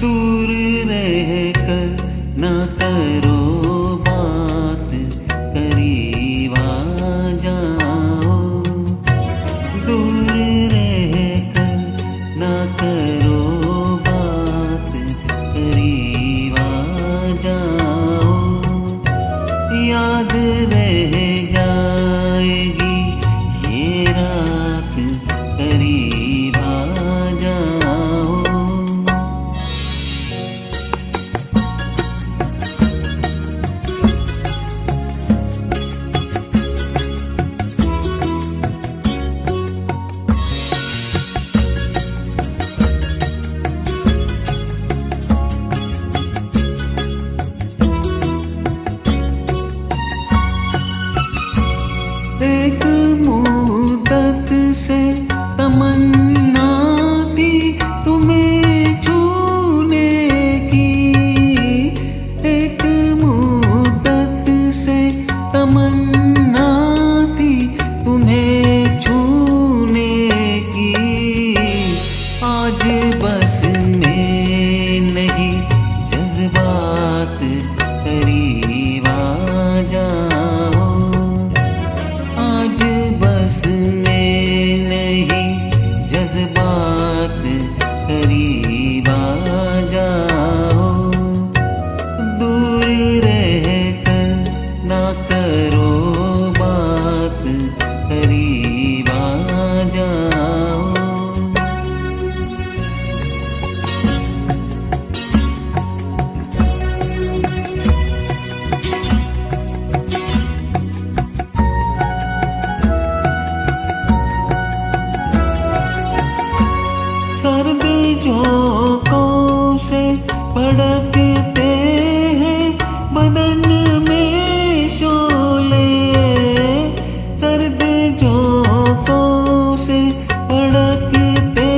दूर रहकर न करो बात, करीब आ जाओ। दूर रहकर न करो बात, करीब आ जाओ। याद रह जाएगी ये रात, करीब आ जाओ। एक मुद्दत से तमन्ना थी तुम्हें छूने की, एक मुद्दत से तमन्ना थी तुम्हें छूने की। आज बस में नहीं जज्बात, करीब आ जाओ। आज बस में नहीं जज्बात, करीब आ जाओ। दूर रहकर ना करो बात, करीब आ जाओ। सर्द झोंकों से भड़कते हैं बदन में शोले, सर्द झोंकों से भड़कते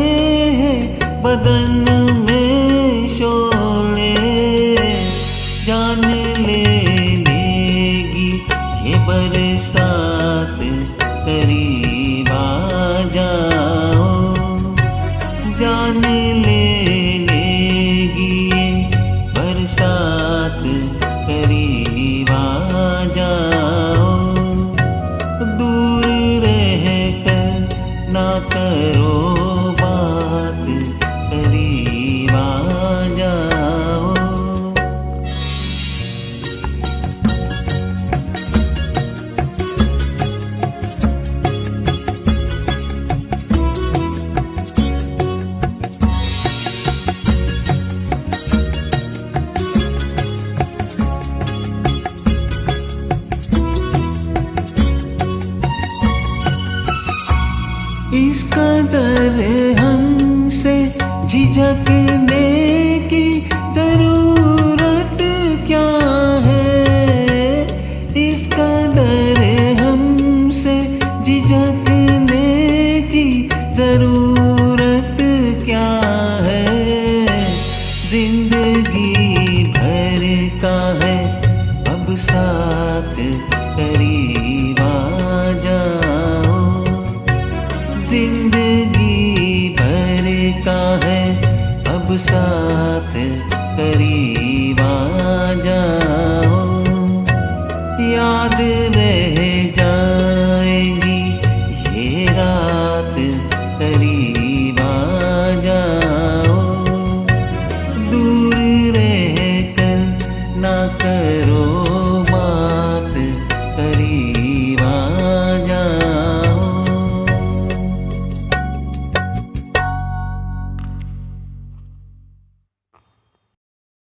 हैं बदन में शोले। जान ले लेगी ये बरसात, करीब आ जाओ। जान ले लेगी ये बरसात, करीब आ जाओ। दूर रहकर ना करो बात, करीब आ जाओ। इस कदर हमसे झिझकने की जरूरत क्या है, इस कदर हमसे झिझकने की जरूरत क्या है। जिंदगी भर का है अब साथ, करीब आ जाओ। जिंदगी भर का है अब साथ, करीब आ जाओ। याद रह जाएगी ये रात, करीब आ जाओ। दूर रहकर ना करो बात, करीब आ